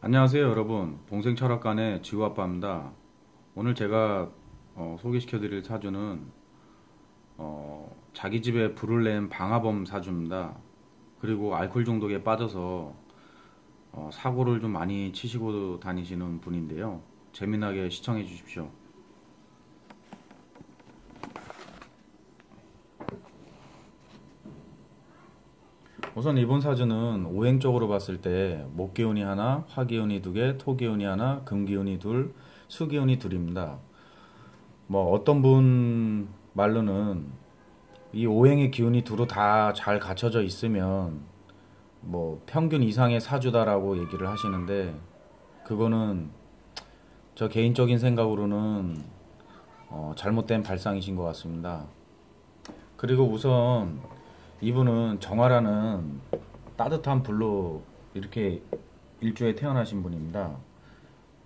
안녕하세요 여러분, 동생철학관의 지우아빠입니다. 오늘 제가 소개시켜 드릴 사주는 자기 집에 불을 낸 방화범 사주입니다. 그리고 알코올 중독에 빠져서 사고를 좀 많이 치시고 다니시는 분인데요, 재미나게 시청해 주십시오. 우선 이번 사주는 오행적으로 봤을 때 목기운이 하나, 화기운이 두 개, 토기운이 하나, 금기운이 둘, 수기운이 둘입니다. 뭐 어떤 분 말로는 이 오행의 기운이 두루 다 잘 갖춰져 있으면 뭐 평균 이상의 사주다라고 얘기를 하시는데, 그거는 저 개인적인 생각으로는 잘못된 발상이신 것 같습니다. 그리고 우선 이분은 정화라는 따뜻한 불로 이렇게 일주에 태어나신 분입니다.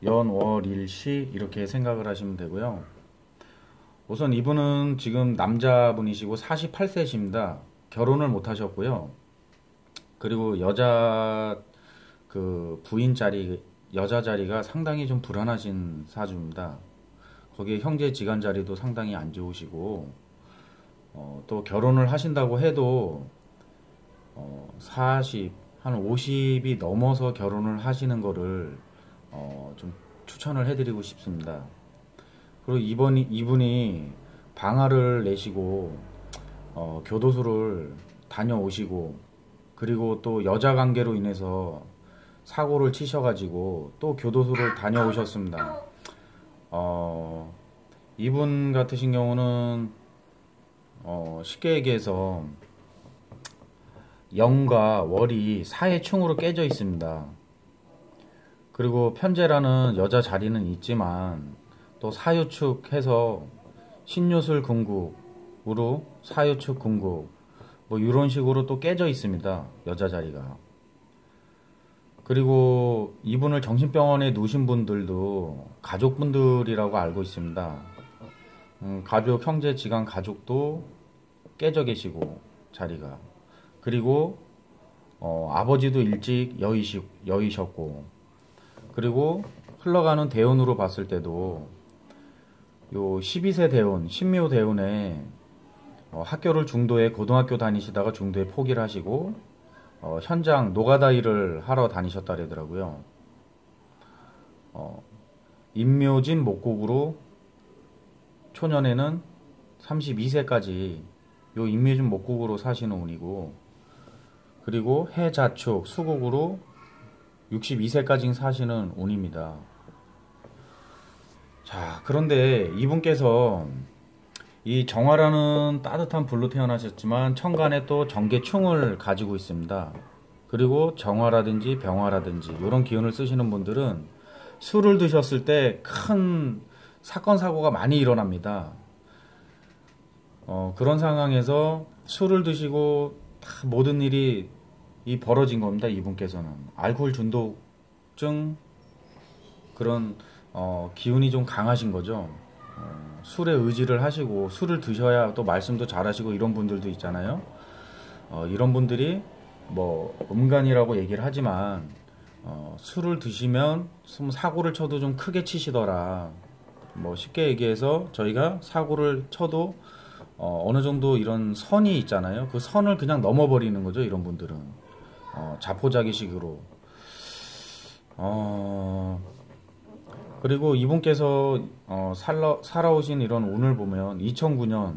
연, 월, 일, 시 이렇게 생각을 하시면 되고요. 우선 이분은 지금 남자분이시고 48세십니다. 결혼을 못 하셨고요. 그리고 부인 자리, 여자 자리가 상당히 좀 불안하신 사주입니다. 거기에 형제 지간 자리도 상당히 안 좋으시고, 또 결혼을 하신다고 해도 40, 한 50이 넘어서 결혼을 하시는 거를 좀 추천을 해드리고 싶습니다. 그리고 이분이 방화를 내시고 교도소를 다녀오시고, 그리고 또 여자 관계로 인해서 사고를 치셔가지고 또 교도소를 다녀오셨습니다. 이분 같으신 경우는 쉽게 얘기해서 영과 월이 사해충으로 깨져 있습니다. 그리고 편재라는 여자 자리는 있지만 또 사유축 해서 신유술 궁극으로 사유축 궁극 뭐 이런 식으로 또 깨져 있습니다, 여자 자리가. 그리고 이분을 정신병원에 누신 분들도 가족분들이라고 알고 있습니다. 가족, 형제, 지간 가족도 깨져 계시고 자리가. 그리고 아버지도 일찍 여의셨고, 그리고 흘러가는 대운으로 봤을 때도 요 12세 대운, 신묘 대운에 학교를 중도에 고등학교 다니시다가 중도에 포기를 하시고 현장 노가다 일을 하러 다니셨다 그러더라고요. 임묘진 목국으로 초년에는 32세까지 요 임묘진 목국으로 사시는 운이고, 그리고 해자축 수국으로 62세까지 사시는 운입니다. 자, 그런데 이분께서 이 정화라는 따뜻한 불로 태어나셨지만 천간에 또 정계충을 가지고 있습니다. 그리고 정화라든지 병화라든지 이런 기운을 쓰시는 분들은 술을 드셨을 때 큰 사건 사고가 많이 일어납니다. 그런 상황에서 술을 드시고 다 모든 일이 벌어진 겁니다. 이분께서는 알코올 중독증, 그런 기운이 좀 강하신 거죠. 술에 의지를 하시고 술을 드셔야 또 말씀도 잘하시고 이런 분들도 있잖아요. 이런 분들이 뭐 음간이라고 얘기를 하지만 술을 드시면 사고를 쳐도 좀 크게 치시더라. 뭐 쉽게 얘기해서 저희가 사고를 쳐도 어느 정도 이런 선이 있잖아요. 그 선을 그냥 넘어버리는 거죠, 이런 분들은. 자포자기식으로. 그리고 이분께서 살아오신 이런 운을 보면 2009년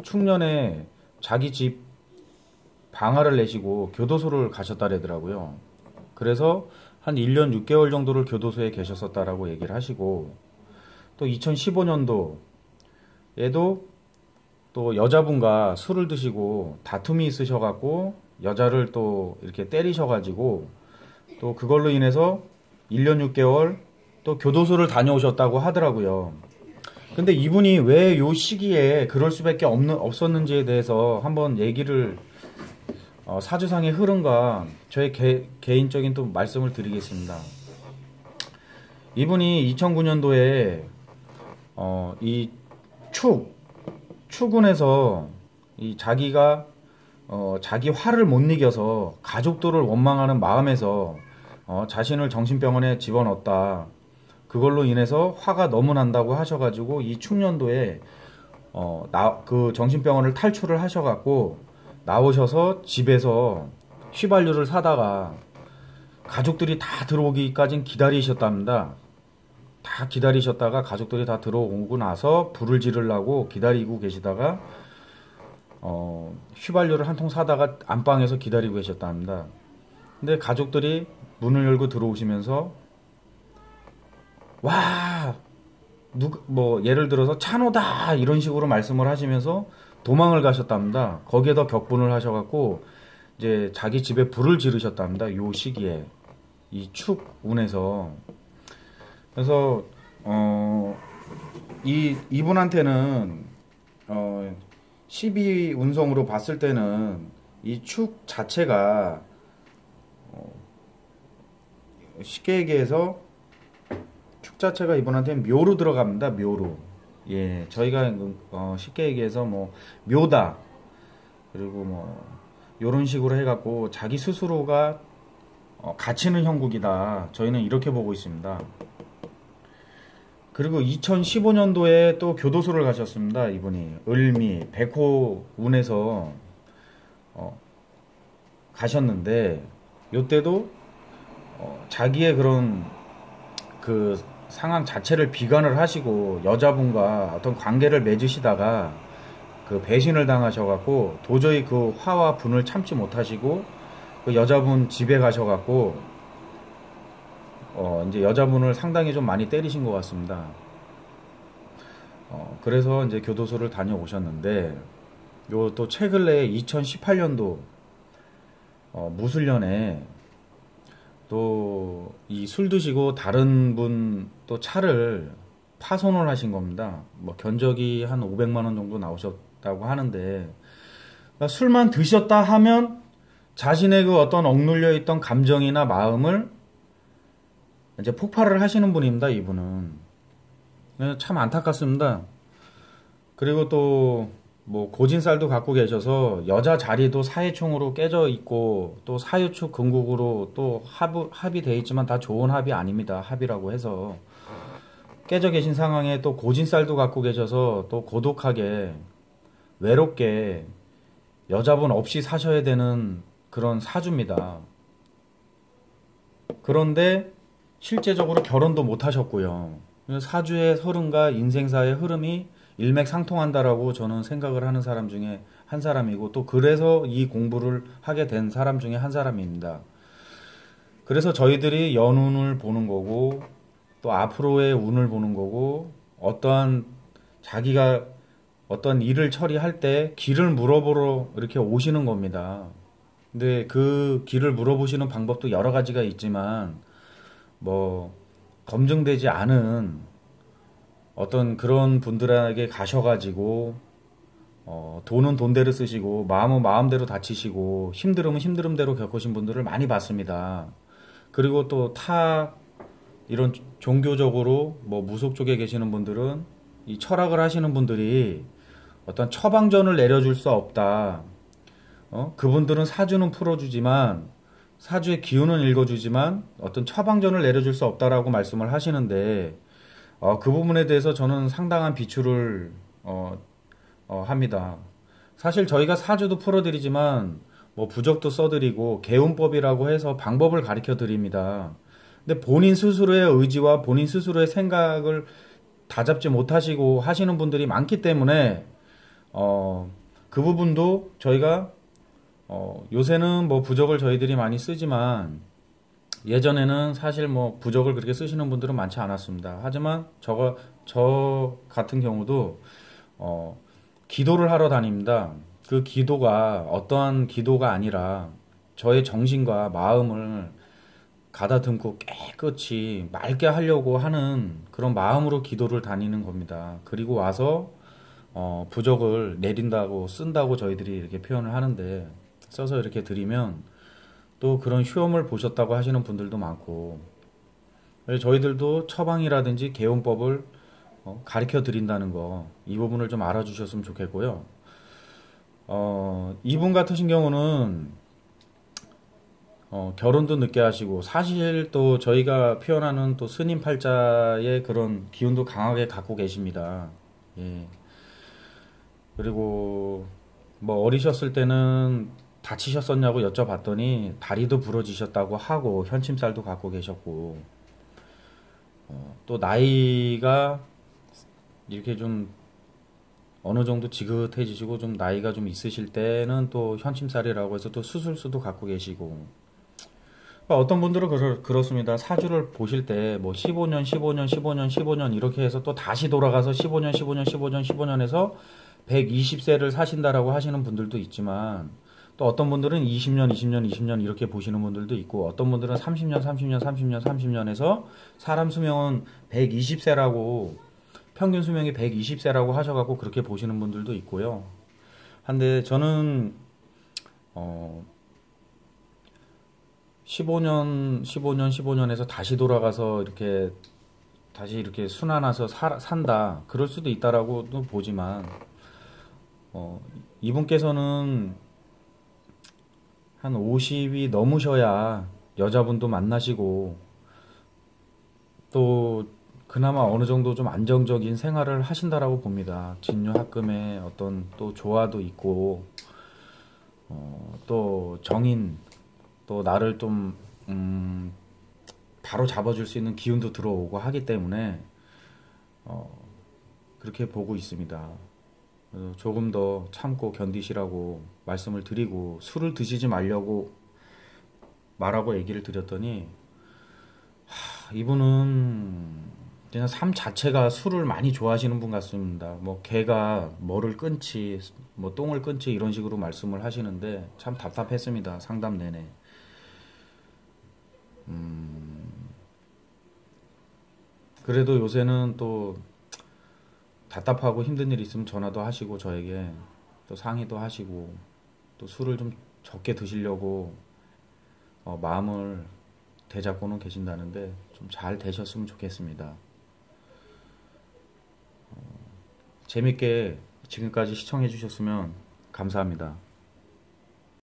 축년에 자기 집 방화를 내시고 교도소를 가셨다 그러더라고요. 그래서 한 1년 6개월 정도를 교도소에 계셨었다라고 얘기를 하시고, 또 2015년도에도 또 여자분과 술을 드시고 다툼이 있으셔갖고 여자를 또 이렇게 때리셔가지고 또 그걸로 인해서 1년 6개월 또 교도소를 다녀오셨다고 하더라고요. 근데 이분이 왜 요 시기에 그럴 수밖에 없었는지에 대해서 한번 얘기를, 사주상의 흐름과 저의 개인적인 또 말씀을 드리겠습니다. 이분이 2009년도에 이 축운에서 이 자기가 자기 화를 못 이겨서 가족들을 원망하는 마음에서 자신을 정신병원에 집어넣었다. 그걸로 인해서 화가 너무 난다고 하셔가지고 이 충년도에 그 정신병원을 탈출을 하셔갖고 나오셔서 집에서 휘발유를 사다가 가족들이 다 들어오기까진 기다리셨답니다. 다 기다리셨다가 가족들이 다 들어오고 나서 불을 지르려고 기다리고 계시다가 휘발유를 한 통 사다가 안방에서 기다리고 계셨답니다. 근데 가족들이 문을 열고 들어오시면서 와, 예를 들어서 찬호다 이런 식으로 말씀을 하시면서 도망을 가셨답니다. 거기에다 격분을 하셔갖고 이제 자기 집에 불을 지르셨답니다. 요 시기에 이 축운에서. 그래서 이분한테는 12운성으로 봤을 때는 이 축 자체가 쉽게 얘기해서 축 자체가 이분한테는 묘로 들어갑니다. 묘로. 예, 저희가 쉽게 얘기해서 뭐 묘다, 그리고 뭐 요런 식으로 해갖고 자기 스스로가 갇히는 형국이다. 저희는 이렇게 보고 있습니다. 그리고 2015년도에 또 교도소를 가셨습니다. 이분이 을미 백호 운에서 가셨는데 요때도 자기의 그런 그 상황 자체를 비관을 하시고 여자분과 어떤 관계를 맺으시다가 그 배신을 당하셔갖고 도저히 그 화와 분을 참지 못하시고 그 여자분 집에 가셔갖고 이제 여자분을 상당히 좀 많이 때리신 것 같습니다. 그래서 이제 교도소를 다녀오셨는데 요 또 최근에 2018년도 무술년에 또 이 술 드시고 다른 분 또 차를 파손을 하신 겁니다. 뭐 견적이 한 500만 원 정도 나오셨다고 하는데, 그러니까 술만 드셨다 하면 자신의 그 어떤 억눌려 있던 감정이나 마음을 이제 폭발을 하시는 분입니다. 이분은 참 안타깝습니다. 그리고 또 뭐 고진살도 갖고 계셔서 여자 자리도 사회충으로 깨져 있고 또 사유축 금국으로 또 합이 돼 있지만 다 좋은 합이 아닙니다. 합이라고 해서 깨져 계신 상황에 또 고진살도 갖고 계셔서 또 고독하게 외롭게 여자분 없이 사셔야 되는 그런 사주입니다. 그런데 실제적으로 결혼도 못 하셨고요. 사주의 흐름과 인생사의 흐름이 일맥상통한다라고 저는 생각을 하는 사람 중에 한 사람이고, 또 그래서 이 공부를 하게 된 사람 중에 한 사람입니다. 그래서 저희들이 연운을 보는 거고 또 앞으로의 운을 보는 거고, 어떠한 자기가 어떤 일을 처리할 때 길을 물어보러 이렇게 오시는 겁니다. 근데 그 길을 물어보시는 방법도 여러 가지가 있지만 뭐 검증되지 않은 어떤 그런 분들에게 가셔가지고 돈은 돈대로 쓰시고 마음은 마음대로 다치시고 힘들으면 힘들음대로 겪으신 분들을 많이 봤습니다. 그리고 또 이런 종교적으로 뭐 무속 쪽에 계시는 분들은 이 철학을 하시는 분들이 어떤 처방전을 내려줄 수 없다. 그분들은 사주는 풀어주지만, 사주의 기운은 읽어주지만 어떤 처방전을 내려줄 수 없다라고 말씀을 하시는데, 그 부분에 대해서 저는 상당한 비추를 합니다. 사실 저희가 사주도 풀어드리지만 뭐 부적도 써드리고 개운법이라고 해서 방법을 가르쳐 드립니다. 근데 본인 스스로의 의지와 본인 스스로의 생각을 다잡지 못하시고 하시는 분들이 많기 때문에 그 부분도 저희가 요새는 뭐 부적을 저희들이 많이 쓰지만 예전에는 사실 뭐 부적을 그렇게 쓰시는 분들은 많지 않았습니다. 하지만 저 같은 경우도 기도를 하러 다닙니다. 그 기도가 어떠한 기도가 아니라 저의 정신과 마음을 가다듬고 깨끗이 맑게 하려고 하는 그런 마음으로 기도를 다니는 겁니다. 그리고 와서 부적을 내린다고 쓴다고 저희들이 이렇게 표현을 하는데, 써서 이렇게 드리면 또 그런 효험을 보셨다고 하시는 분들도 많고, 저희들도 처방이라든지 개운법을 가르쳐 드린다는 거, 이 부분을 좀 알아주셨으면 좋겠고요. 이분 같으신 경우는 결혼도 늦게 하시고, 사실 또 저희가 표현하는 또 스님 팔자의 그런 기운도 강하게 갖고 계십니다. 예. 그리고 뭐 어리셨을 때는 다치셨었냐고 여쭤봤더니 다리도 부러지셨다고 하고 현침살도 갖고 계셨고, 또 나이가 이렇게 좀 어느 정도 지긋해지시고 좀 나이가 좀 있으실 때는 또 현침살이라고 해서 또 수술수도 갖고 계시고, 어떤 분들은 그렇습니다. 사주를 보실 때 뭐 15년, 15년, 15년, 15년 이렇게 해서 또 다시 돌아가서 15년, 15년, 15년, 15년에서 120세를 사신다라고 하시는 분들도 있지만, 또 어떤 분들은 20년, 20년, 20년 이렇게 보시는 분들도 있고, 어떤 분들은 30년, 30년, 30년, 30년에서 사람 수명은 120세라고, 평균 수명이 120세라고 하셔갖고 그렇게 보시는 분들도 있고요. 한데 저는 15년, 15년, 15년에서 다시 돌아가서 이렇게 다시 이렇게 순환해서 산다. 그럴 수도 있다라고도 보지만, 이분께서는 한 50이 넘으셔야 여자분도 만나시고, 또 그나마 어느 정도 좀 안정적인 생활을 하신다라고 봅니다. 진료합금에 어떤 또 조화도 있고, 또 정인, 또 나를 좀 바로 잡아줄 수 있는 기운도 들어오고 하기 때문에 그렇게 보고 있습니다. 조금 더 참고 견디시라고 말씀을 드리고, 술을 드시지 말라고 말하고 얘기를 드렸더니, 이분은 그냥 삶 자체가 술을 많이 좋아하시는 분 같습니다. 뭐 개가 뭐를 끊지, 뭐 똥을 끊지 이런 식으로 말씀을 하시는데 참 답답했습니다. 상담 내내. 그래도 요새는 또 답답하고 힘든 일 있으면 전화도 하시고 저에게 또 상의도 하시고, 또 술을 좀 적게 드시려고 마음을 되잡고는 계신다는데 좀 잘 되셨으면 좋겠습니다. 재밌게 지금까지 시청해 주셨으면 감사합니다.